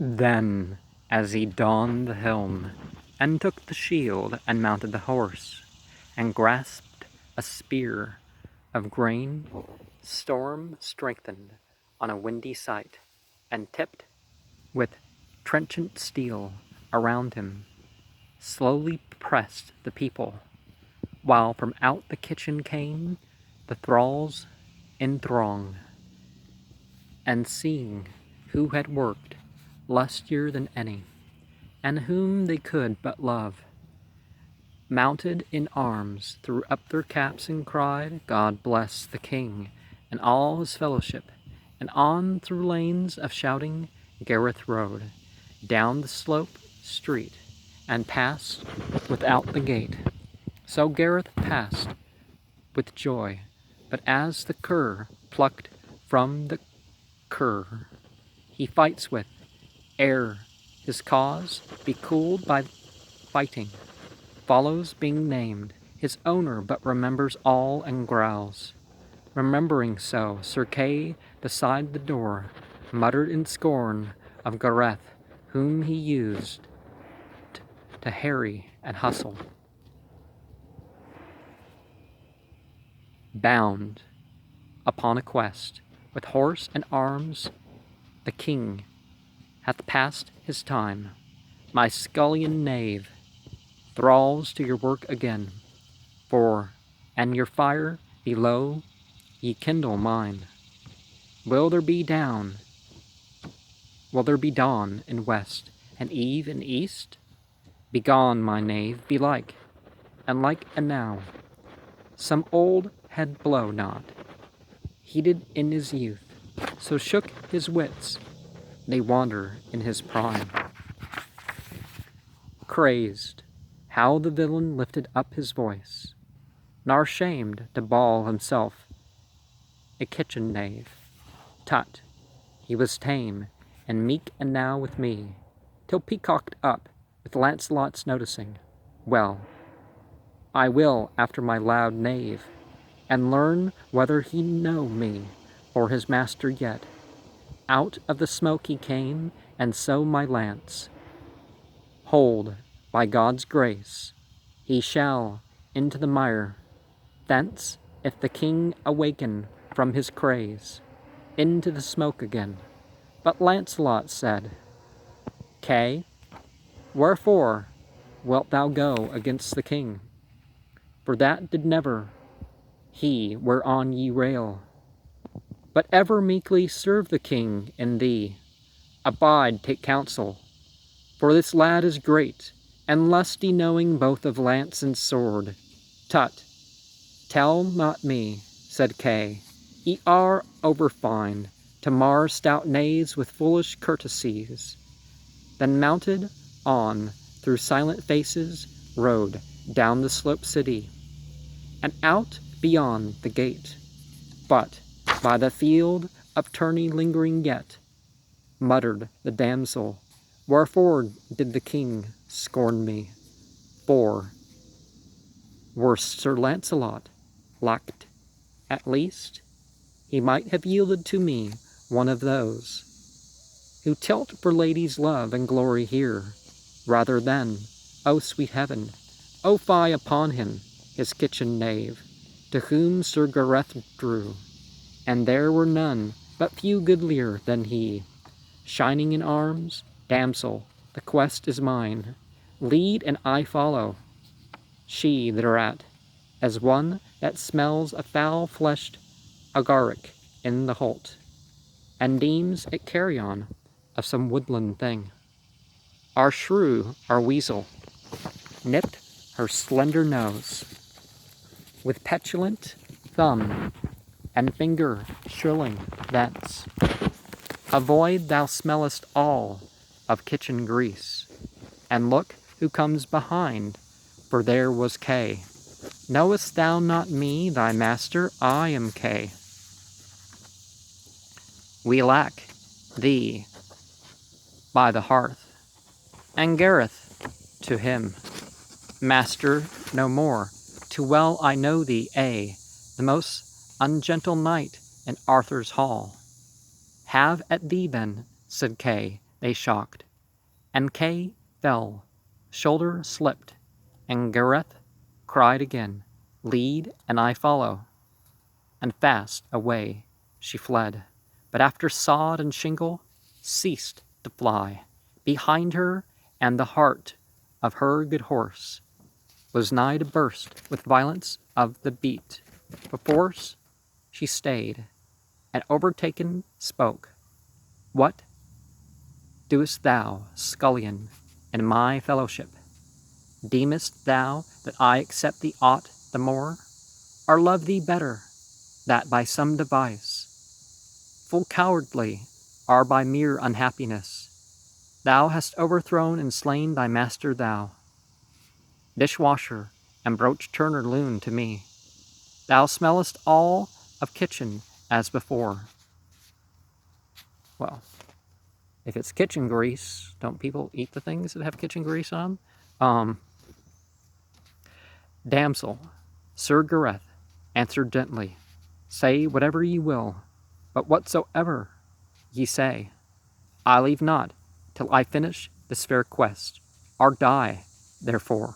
Then, as he donned the helm, and took the shield, and mounted the horse, and grasped a spear of grain, storm strengthened on a windy sight, and tipped with trenchant steel around him, slowly pressed the people, while from out the kitchen came the thralls in throng, and seeing who had worked lustier than any, and whom they could but love, mounted in arms, threw up their caps and cried, God bless the King and all his fellowship, and on through lanes of shouting Gareth rode, down the slope street, and passed without the gate. So Gareth passed with joy, but as the cur plucked from the cur he fights with, ere his cause be cooled by fighting, follows being named, his owner but remembers all and growls. Remembering so, Sir Kay beside the door muttered in scorn of Gareth, whom he used to harry and hustle. Bound upon a quest, with horse and arms, the king hath passed his time. My scullion knave, thralls to your work again, for an your fire be low, ye kindle mine. Will there be dawn in west, and eve in east? Begone, my knave, belike, and like and now. Some old head blow not, heated in his youth, so shook his wits, they wander in his prime. Crazed, how the villain lifted up his voice, nor shamed to bawl himself a kitchen knave. Tut, he was tame and meek, and now with me, till peacocked up with Lancelot's noticing. Well, I will after my loud knave, and learn whether he know me or his master yet. Out of the smoke he came, and so my lance. Hold, by God's grace, he shall into the mire. Thence, if the king awaken from his craze, into the smoke again. But Lancelot said, Kay, wherefore wilt thou go against the king? For that did never he whereon ye rail, but ever meekly serve the king and thee. Abide, take counsel, for this lad is great, and lusty, knowing both of lance and sword. Tut, tell not me, said Kay, ye are overfine to mar stout knaves with foolish courtesies. Then mounted on through silent faces, rode down the slope city, and out beyond the gate. But by the field of tourney lingering yet, muttered the damsel, wherefore did the king scorn me? For were Sir Lancelot lacked, at least, he might have yielded to me one of those who tilt for ladies' love and glory here, rather than, O sweet heaven, O fie upon him, his kitchen knave, to whom Sir Gareth drew, and there were none but few goodlier than he. Shining in arms, damsel, the quest is mine. Lead, and I follow. She thereat, as one that smells a foul-fleshed agaric in the holt, and deems it carrion of some woodland thing. Our shrew, our weasel, nipped her slender nose, with petulant thumb and finger shrilling thence. Avoid, thou smellest all of kitchen grease, and look who comes behind, for there was Kay. Knowest thou not me, thy master? I am Kay. We lack thee by the hearth, and Gareth to him, master no more. Too well I know thee, the most ungentle knight in Arthur's hall. Have at thee then, said Kay, they shocked, and Kay fell, shoulder slipped, and Gareth cried again, "Lead, and I follow." And fast away she fled, but after sod and shingle ceased to fly. Behind her, and the heart of her good horse was nigh to burst with violence of the beat. Perforce she stayed, and overtaken spoke, "What doest thou, scullion, in my fellowship? Deemest thou that I accept thee aught the more, or love thee better, that by some device, full cowardly, or by mere unhappiness, thou hast overthrown and slain thy master thou, dishwasher and broach-turner loon to me? Thou smellest all of kitchen as before." Well, if it's kitchen grease, don't people eat the things that have kitchen grease on? "Damsel, Sir Gareth answered gently, Say whatever ye will, but whatsoever ye say, I leave not till I finish this fair quest, or die therefore."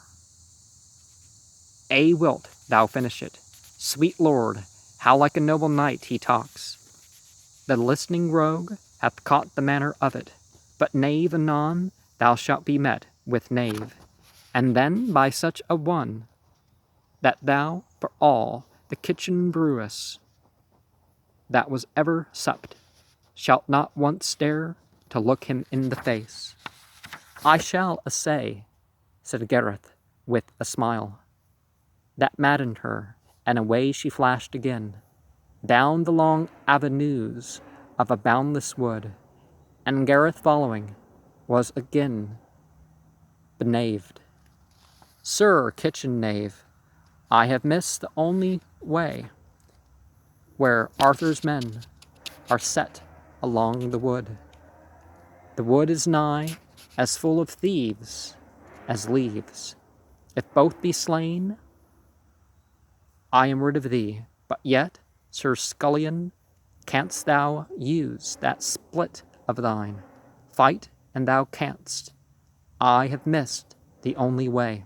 "Aye wilt thou finish it. Sweet lord, how like a noble knight he talks. The listening rogue hath caught the manner of it, but knave anon thou shalt be met with knave, and then by such a one, that thou for all the kitchen brewess that was ever supped, shalt not once dare to look him in the face." "I shall essay," said Gareth with a smile that maddened her, and away she flashed again, down the long avenues of a boundless wood, and Gareth following was again benaved. "Sir kitchen knave, I have missed the only way where Arthur's men are set along the wood. The wood is nigh as full of thieves as leaves. If both be slain, I am rid of thee. But yet, Sir Scullion, canst thou use that split of thine? Fight, and thou canst. I have missed the only way."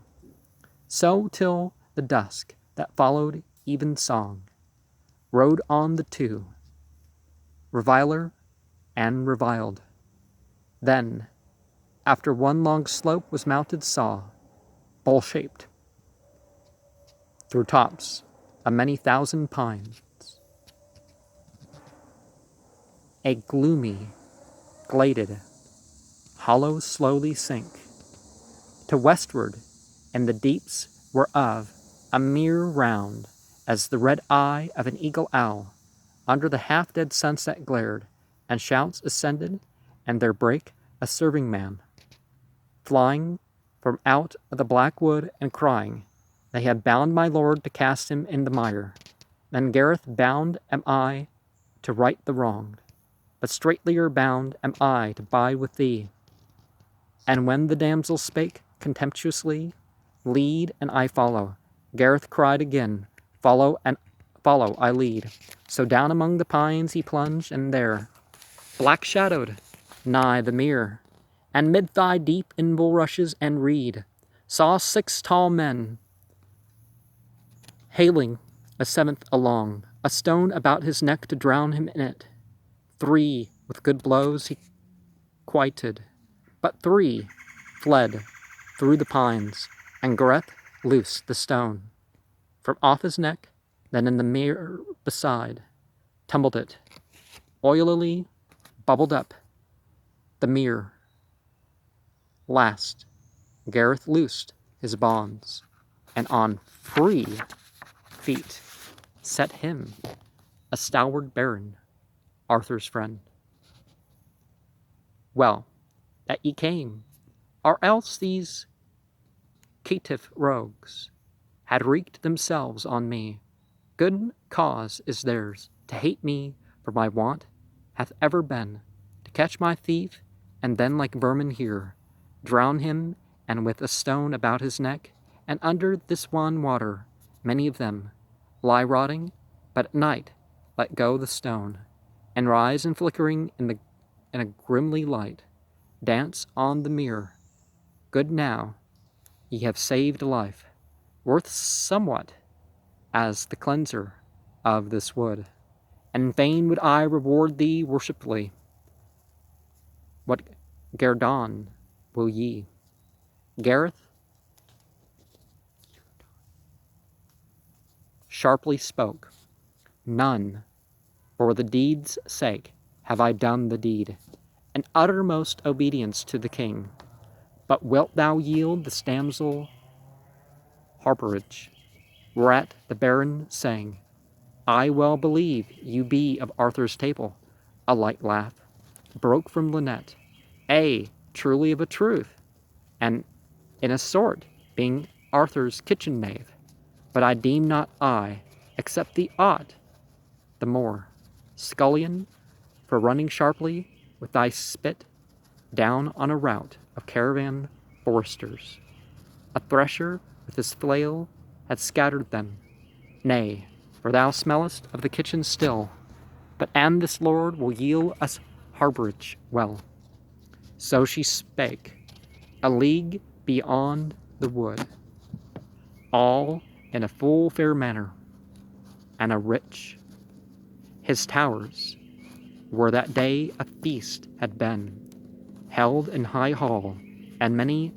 So till the dusk that followed evensong rode on the two, reviler and reviled. Then, after one long slope was mounted, saw, bowl-shaped, through tops of many thousand pines, a gloomy, gladed hollow slowly sink to westward, and the deeps whereof a mere round as the red eye of an eagle owl under the half-dead sunset glared, and shouts ascended, and there brake a serving man, flying from out of the black wood, and crying, "They have bound my lord to cast him in the mire." Then Gareth bound am I to right the wrong, but straitlier bound am I to bide with thee. And when the damsel spake contemptuously, "Lead, and I follow," Gareth cried again, "Follow, and follow I lead." So down among the pines he plunged, and there, black-shadowed, nigh the mere, and mid-thigh deep in bulrushes and reed, saw 6 tall men, haling a 7th along, a stone about his neck to drown him in it. 3 with good blows he quieted, but 3 fled through the pines, and Gareth loosed the stone from off his neck, then in the mere beside tumbled it, oilily bubbled up the mere. Last, Gareth loosed his bonds, and on free feet set him, a stalwart baron, Arthur's friend. Well, that ye came, or else these caitiff rogues had wreaked themselves on me. Good cause is theirs to hate me, for my want hath ever been to catch my thief, and then like vermin here, drown him, and with a stone about his neck, and under this wan water, many of them lie rotting, but at night let go the stone, and rise in flickering in a grimly light, dance on the mere. Good now, ye have saved a life, worth somewhat as the cleanser of this wood, and fain would I reward thee worshipfully. What guerdon will ye? Gareth sharply spoke, None, for the deed's sake have I done the deed, and uttermost obedience to the king. But wilt thou yield this damsel harborage? Whereat the baron sang, I well believe you be of Arthur's table. A light laugh broke from Lynette. Truly of a truth, and in a sort being Arthur's kitchen knave. But I deem not I, except thee ought the more, scullion, for running sharply with thy spit down on a rout of caravan foresters. A thresher with his flail had scattered them. Nay, for thou smellest of the kitchen still, but and this lord will yield us harborage well. So she spake, a league beyond the wood, all in a full fair manner, and a rich. His towers, where that day a feast had been, held in high hall, and many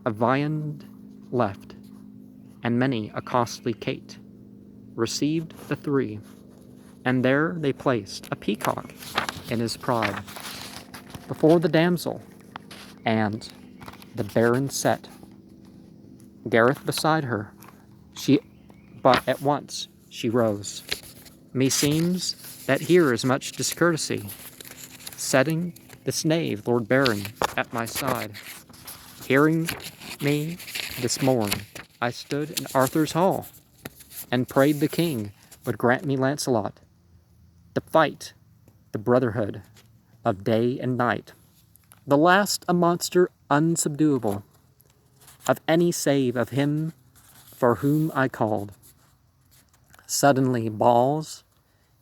a viand left, and many a costly cate, received the three, and there they placed a peacock in his pride, before the damsel, and the baron set Gareth beside her. But at once she rose. Meseems that here is much discourtesy, setting this knave Lord Baron at my side. Hearing me this morn, I stood in Arthur's hall, and prayed the king would grant me Lancelot, to fight the brotherhood of day and night, the last a monster unsubduable, of any save of him for whom I called. Suddenly bawls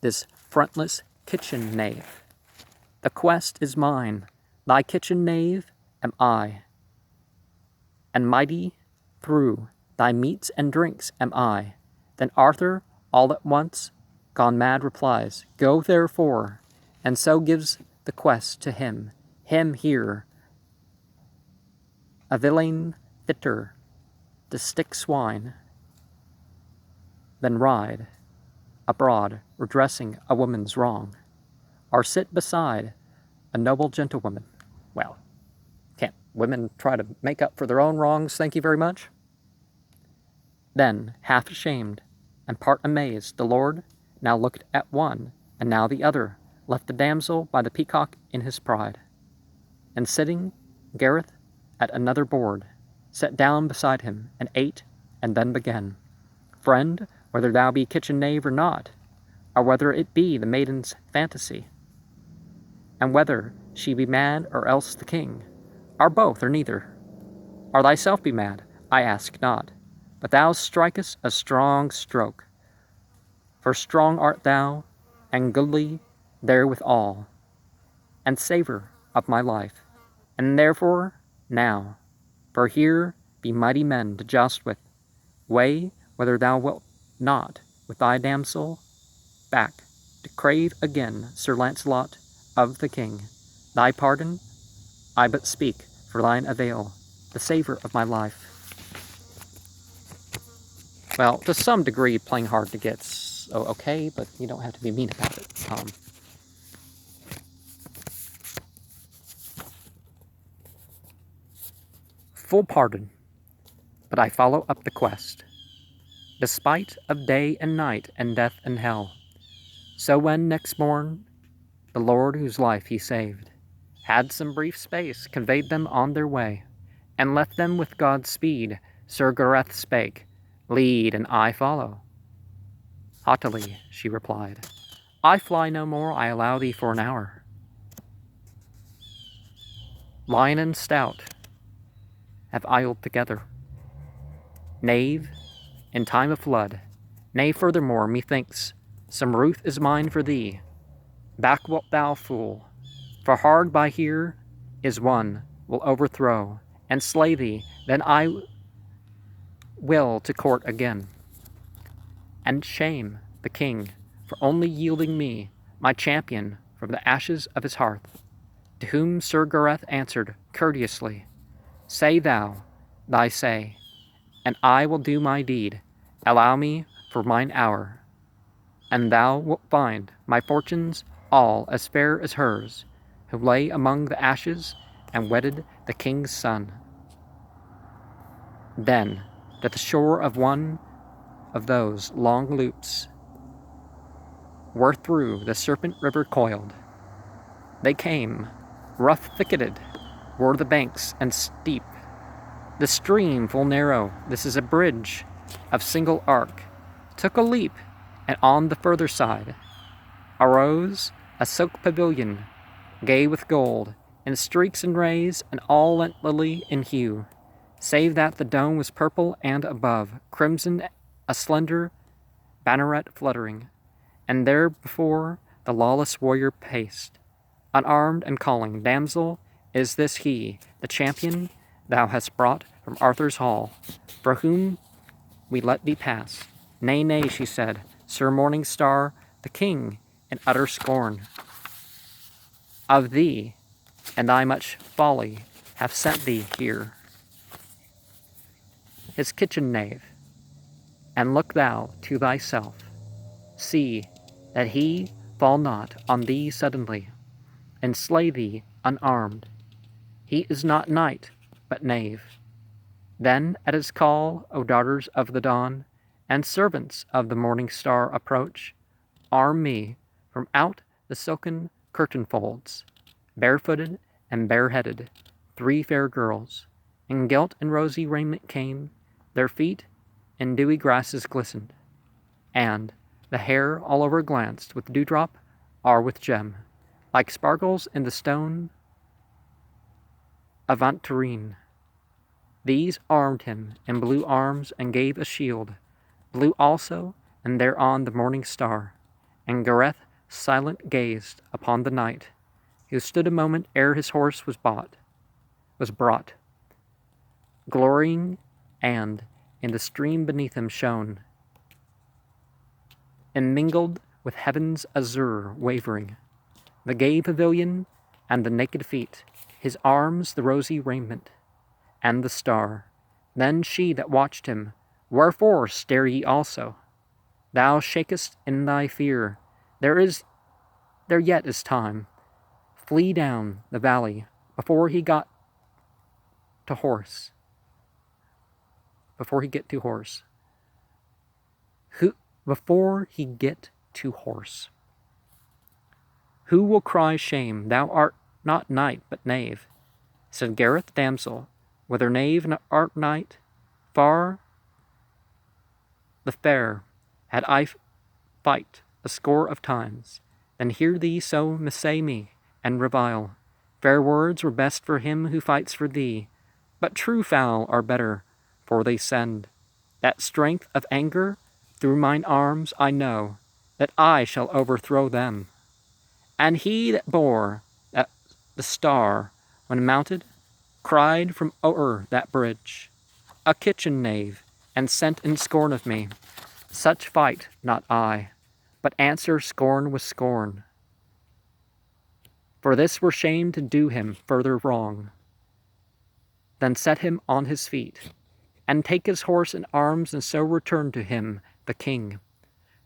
this frontless kitchen knave, the quest is mine, thy kitchen knave am I, and mighty through thy meats and drinks am I. Then Arthur all at once gone mad replies, Go therefore, and so gives the quest to him here, a villain fitter to stick swine than ride abroad redressing a woman's wrong, or sit beside a noble gentlewoman. Well, can't women try to make up for their own wrongs, thank you very much? Then, half ashamed and part amazed, the lord now looked at one, and now the other, left the damsel by the peacock in his pride, and sitting Gareth at another board, sat down beside him, and ate, and then began, Friend, whether thou be kitchen knave or not, or whether it be the maiden's fantasy, and whether she be mad or else the king, or both or neither, or thyself be mad, I ask not, but thou strikest a strong stroke, for strong art thou, and goodly therewithal, and savour of my life, and therefore now, for here be mighty men to joust with, weigh whether thou wilt not with thy damsel back to crave again Sir Lancelot of the king. Thy pardon I but speak for thine avail, the savour of my life. Well, to some degree, playing hard to get's okay, but you don't have to be mean about it. Full pardon, but I follow up the quest, despite of day and night and death and hell. So when next morn the Lord whose life he saved had some brief space conveyed them on their way, and left them with God's speed, Sir Gareth spake, Lead, and I follow. Haughtily she replied, I fly no more, I allow thee for an hour. Lion and stout have idled together, knave in time of flood. Nay, furthermore, methinks some ruth is mine for thee. Back wilt thou, fool, for hard by here is one will overthrow and slay thee, then I will to court again, and shame the king for only yielding me my champion from the ashes of his hearth. To whom Sir Gareth answered courteously, Say thou thy say, and I will do my deed. Allow me for mine hour, and thou wilt find my fortunes all as fair as hers, who lay among the ashes and wedded the king's son. Then, at the shore of one of those long loops, wherethrough the serpent river coiled, they came, rough-thicketed were the banks and steep, the stream full narrow. This is a bridge of single arc, took a leap, and on the further side arose a silk pavilion, gay with gold, in streaks and rays, and all lent lily in hue, save that the dome was purple, and above crimson a slender banneret fluttering, and there before the lawless warrior paced, unarmed and calling, Damsel, is this he, the champion thou hast brought from Arthur's hall, for whom we let thee pass? Nay, nay, she said, Sir Morning Star, the king, in utter scorn of thee, and thy much folly, hath sent thee here, his kitchen knave, and look thou to thyself, see that he fall not on thee suddenly, and slay thee unarmed. He is not knight, but knave. Then at his call, O daughters of the dawn, and servants of the morning star, approach, arm me from out the silken curtain folds, barefooted and bareheaded, 3 fair girls, in gilt and rosy raiment came, their feet in dewy grasses glistened, and the hair all over glanced with dewdrop or with gem, like sparkles in the stone aventurine. These armed him in blue arms and gave a shield, blue also, and thereon the morning star. And Gareth silent gazed upon the knight, who stood a moment ere his horse was brought, glorying, and in the stream beneath him shone, and mingled with heaven's azure wavering, the gay pavilion and the naked feet, his arms the rosy raiment, and the star. Then she that watched him, Wherefore stare ye also? Thou shakest in thy fear. There yet is time. Flee down the valley before he get to horse. Before he get to horse. Who will cry shame? Thou art not knight, but knave. Said Gareth, damsel, whether knave art knight, far the fair had I fight a score of times, than hear thee so missay me, and revile. Fair words were best for him who fights for thee, but true foul are better, for they send that strength of anger through mine arms. I know that I shall overthrow them. And he that bore the star when mounted cried from o'er that bridge, a kitchen knave, and sent in scorn of me. Such fight not I, but answer scorn with scorn. For this were shame to do him further wrong. Then set him on his feet, and take his horse and arms, and so return to him the king.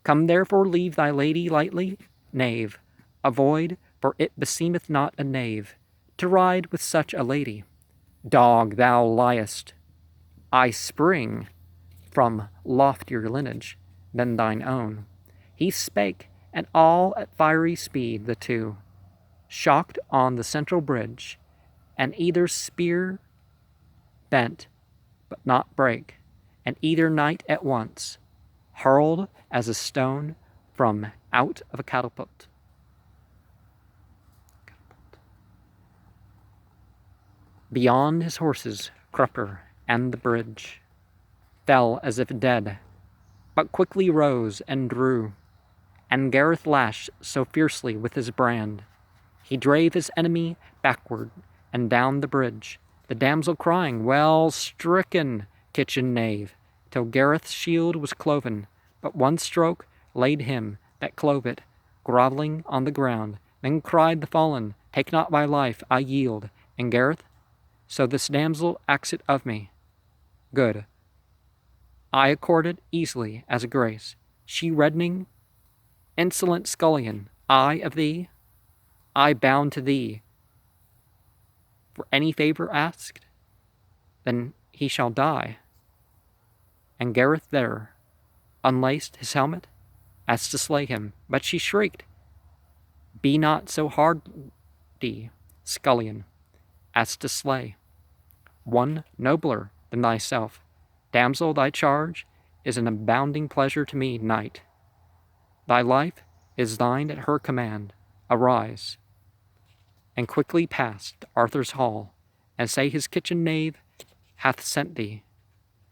Come therefore, leave thy lady lightly, knave. Avoid, for it beseemeth not a knave to ride with such a lady. Dog, thou liest. I spring from loftier lineage than thine own. He spake, and all at fiery speed the two shocked on the central bridge, and either spear bent but not brake, and either knight at once hurled as a stone from out of a catapult. Beyond his horses, crupper and the bridge fell as if dead, but quickly rose and drew, and Gareth lashed so fiercely with his brand, he drave his enemy backward, and down the bridge, the damsel crying, "Well stricken, kitchen knave," till Gareth's shield was cloven, but one stroke laid him that clove it, grovelling on the ground. Then cried the fallen, "Take not my life, I yield." And Gareth, "So this damsel acts it of me. Good. I accord it easily as a grace. She reddening, insolent scullion, I of thee, I bound to thee. For any favor asked, then he shall die." And Gareth there unlaced his helmet as to slay him, but she shrieked, "Be not so hardy, scullion, as to slay one nobler than thyself. Damsel, thy charge is an abounding pleasure to me, knight. Thy life is thine at her command. Arise." And quickly past Arthur's hall, and say his kitchen knave hath sent thee.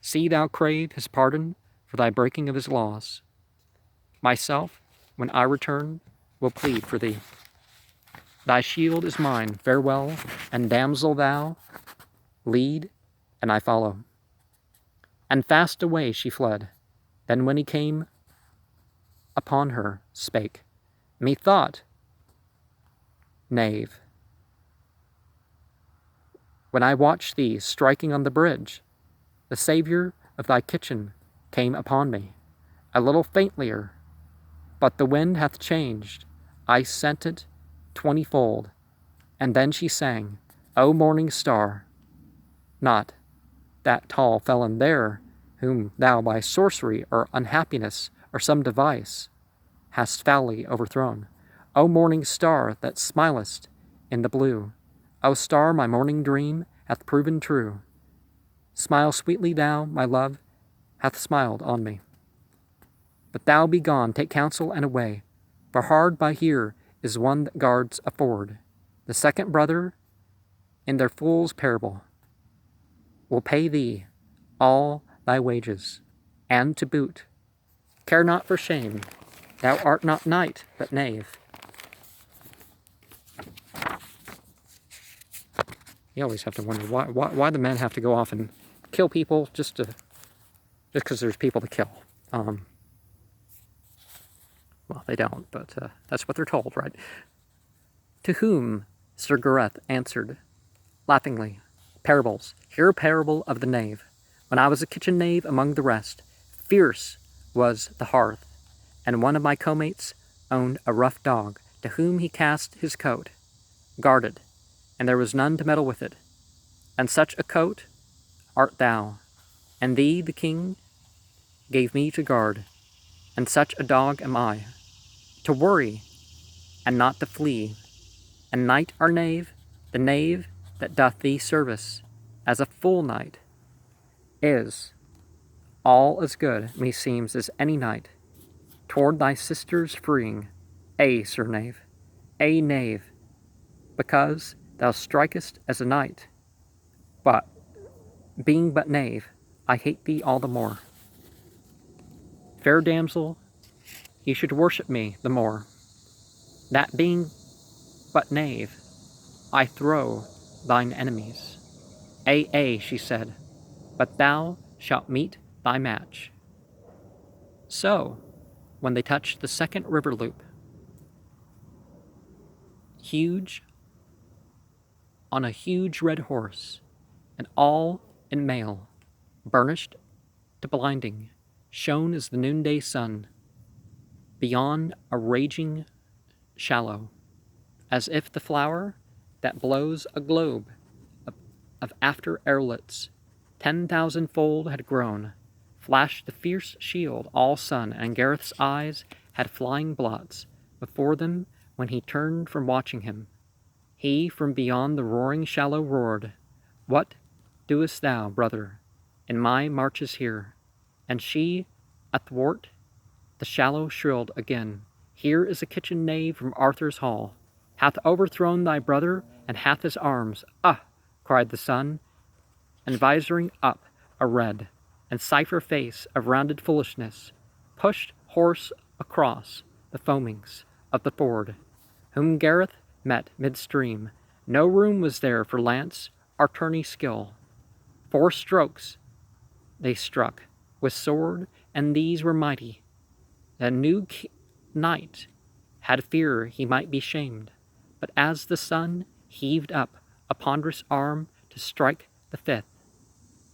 See thou crave his pardon for thy breaking of his laws. Myself, when I return, will plead for thee. Thy shield is mine, farewell, and damsel thou, lead, and I follow. And fast away she fled. Then when he came upon her, spake, "Methought, knave, when I watched thee striking on the bridge, the Saviour of thy kitchen came upon me, a little faintlier, but the wind hath changed. I sent it 20-fold." And then she sang, "O morning star, not that tall felon there, whom thou by sorcery or unhappiness or some device hast foully overthrown. O morning star that smilest in the blue, O star my morning dream hath proven true. Smile sweetly thou, my love, hath smiled on me. But thou be gone, take counsel and away, for hard by here is one that guards a ford. The second brother, in their fool's parable, will pay thee all thy wages, and to boot. Care not for shame, thou art not knight, but knave." You always have to wonder why the men have to go off and kill people just because there's people to kill. Well, they don't, but that's what they're told, right? To whom Sir Gareth answered, laughingly, "Parables. Hear a parable of the knave. When I was a kitchen knave among the rest, fierce was the hearth, and one of my co-mates owned a rough dog, to whom he cast his coat, guarded, and there was none to meddle with it. And such a coat art thou, and thee the king gave me to guard, and such a dog am I, to worry and not to flee. And knight or knave, the knave that doth thee service, as a full knight, is all as good, meseems, as any knight, toward thy sister's freeing. Sir knave, knave, because thou strikest as a knight, but, being but knave, I hate thee all the more. Fair damsel, ye should worship me the more, that being but knave, I throw thine enemies. She said, but thou shalt meet thy match." So, when they touched the second river loop, huge, on a huge red horse, and all in mail, burnished to blinding, shone as the noonday sun, beyond a raging shallow, as if the flower that blows a globe of after airlets 10,000-fold had grown, flashed the fierce shield all sun, and Gareth's eyes had flying blots before them when he turned from watching him. He from beyond the roaring shallow roared, "What doest thou, brother, in my marches here?" And she, athwart the shallow, shrilled again, "Here is a kitchen knave from Arthur's hall, hath overthrown thy brother, and hath his arms." "Ah!" cried the sun, and visoring up a red and cipher face of rounded foolishness, pushed horse across the foamings of the ford, whom Gareth met midstream, No room was there for lance or tourney skill. 4 strokes they struck with sword, and these were mighty. The new knight had fear he might be shamed, but as the sun heaved up a ponderous arm to strike the 5th,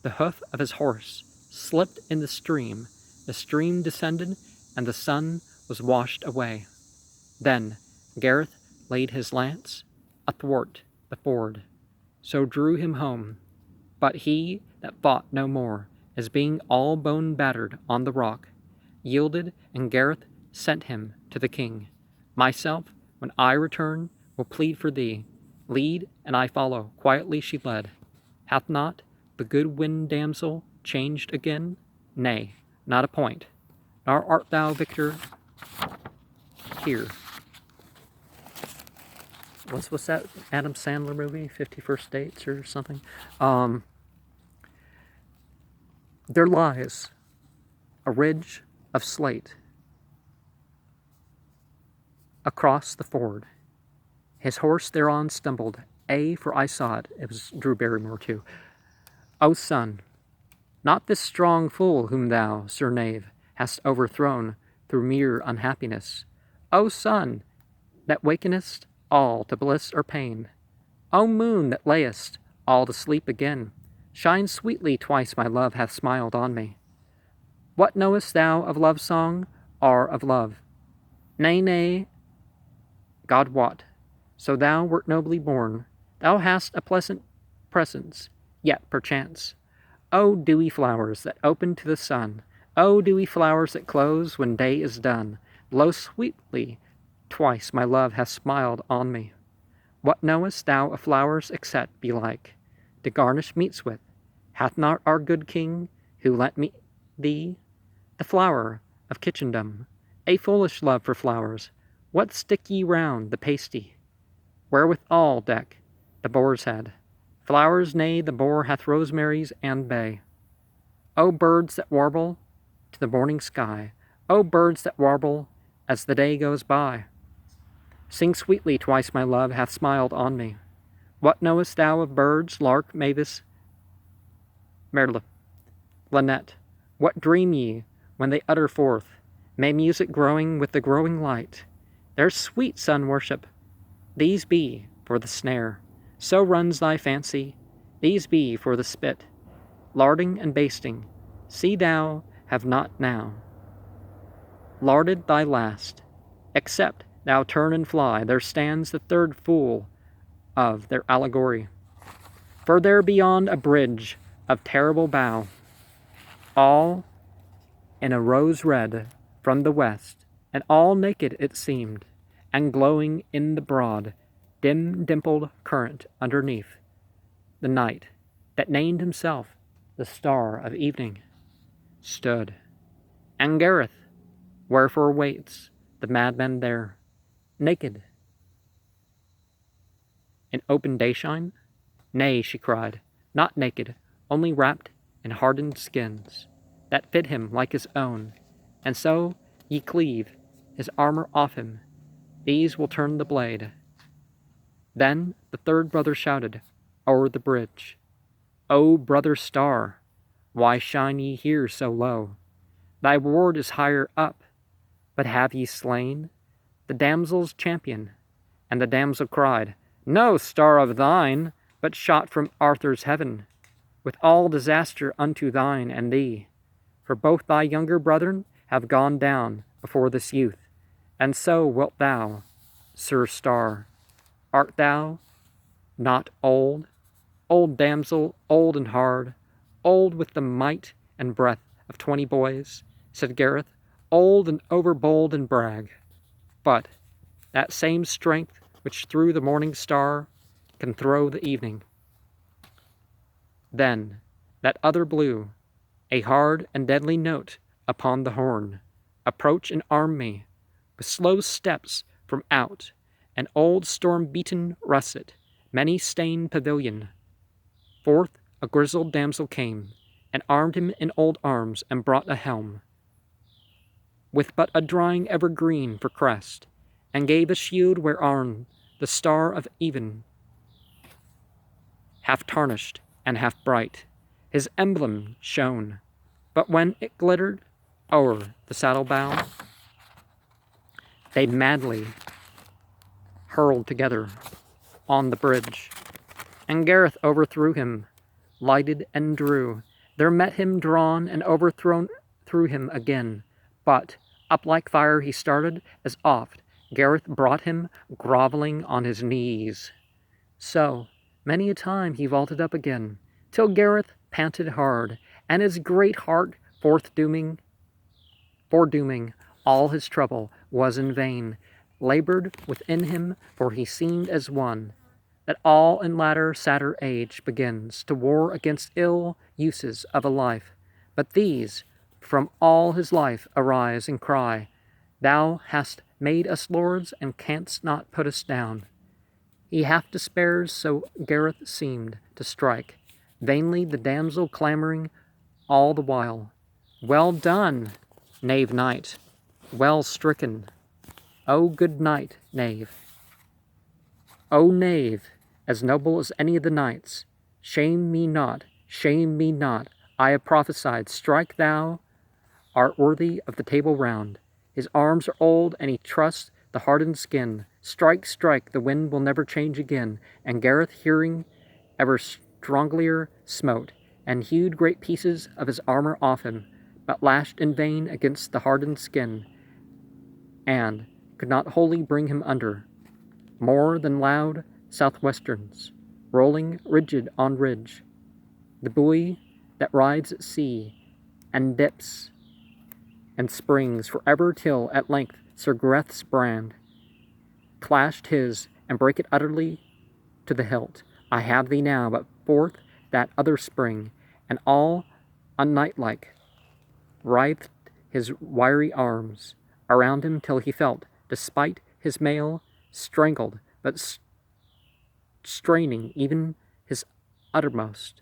the hoof of his horse slipped in the stream descended, and the sun was washed away. Then Gareth laid his lance athwart the ford, so drew him home. But he that fought no more, as being all bone battered on the rock, yielded, and Gareth sent him to the king. Myself, when I return, will plead for thee. Lead, and I follow. Quietly she led. Hath not the good wind damsel changed again? Nay, not a point. Nor art thou victor here. What's that Adam Sandler movie, 51st Dates or something? There lies a ridge of slate across the ford. His horse thereon stumbled. For I saw it. It was Drew Barrymore too. O son, not this strong fool whom thou, sir knave, hast overthrown through mere unhappiness. O son, that wakenest all to bliss or pain. O moon, that layest all to sleep again, shine sweetly twice my love hath smiled on me. What knowest thou of love song or of love? Nay, nay, God wot, so thou wert nobly born, thou hast a pleasant presence, yet perchance. O dewy flowers that open to the sun, O dewy flowers that close when day is done, blow sweetly twice my love hath smiled on me. What knowest thou of flowers except, belike, to garnish meats with? Hath not our good king, who lent me thee, the flower of kitchendom, a foolish love for flowers? What stick ye round the pasty, wherewithal deck the boar's head? Flowers, nay, the boar hath rosemaries and bay. O birds that warble to the morning sky, O birds that warble as the day goes by, sing sweetly twice my love hath smiled on me. What knowest thou of birds, lark, mavis, merle, linnet? What dream ye when they utter forth? May music growing with the growing light, their sweet sun worship, these be for the snare. So runs thy fancy, these be for the spit, larding and basting. See thou have not now larded thy last, except thou turn and fly, there stands the 3rd fool of their allegory. For there beyond a bridge of terrible bough, all in a rose red from the west, and all naked it seemed, and glowing in the broad, dim dimpled current underneath, the knight that named himself the Star of Evening stood. And Gareth, wherefore waits the madman there, naked in open dayshine? Nay, she cried, not naked, only wrapped in hardened skins that fit him like his own. And so ye cleave his armor off him, these will turn the blade. Then the 3rd brother shouted o'er the bridge, O brother star, why shine ye here so low? Thy ward is higher up, but have ye slain the damsel's champion? And the damsel cried, No star of thine, but shot from Arthur's heaven, with all disaster unto thine and thee. For both thy younger brethren have gone down before this youth, and so wilt thou, Sir Star. Art thou not old, old damsel, old and hard, old with the might and breath of 20 boys? Said Gareth, old and overbold and brag. But that same strength which through the morning star can throw the evening. Then that other blew a hard and deadly note upon the horn. Approach and arm me with slow steps from out an old storm-beaten russet, many-stained pavilion. Forth a grizzled damsel came, and armed him in old arms, and brought a helm, with but a drying evergreen for crest, and gave a shield whereon the Star of Even half tarnished and half bright. His emblem shone, but when it glittered o'er the saddle bow, they madly hurled together on the bridge, and Gareth overthrew him, lighted and drew. There met him drawn and overthrown through him again, but up like fire he started, as oft Gareth brought him groveling on his knees. So many a time he vaulted up again, till Gareth panted hard, and his great heart foredooming all his trouble was in vain, labored within him, for he seemed as one that all in latter sadder age begins to war against ill uses of a life. But these from all his life arise and cry, Thou hast made us lords, and canst not put us down. He half despairs, so Gareth seemed to strike, vainly the damsel clamoring all the while, Well done, knave knight, well stricken. O good knight, knave. O knave, as noble as any of the knights, shame me not, I have prophesied, strike thou art worthy of the Table Round. His arms are old, and he trusts the hardened skin. Strike, strike, the wind will never change again. And Gareth, hearing, ever stronglier smote, and hewed great pieces of his armor off him, but lashed in vain against the hardened skin, and could not wholly bring him under. More than loud southwesterns, rolling rigid on ridge, the buoy that rides at sea, and dips and springs forever, till at length Sir Gareth's brand clashed his, and brake it utterly to the hilt. I have thee now, but forth that other spring, and all unknightlike writhed his wiry arms around him, till he felt, despite his mail, strangled, but straining even his uttermost,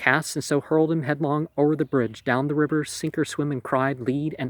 cast, and so hurled him headlong o'er the bridge, down the river, sink or swim, and cried, Lead, and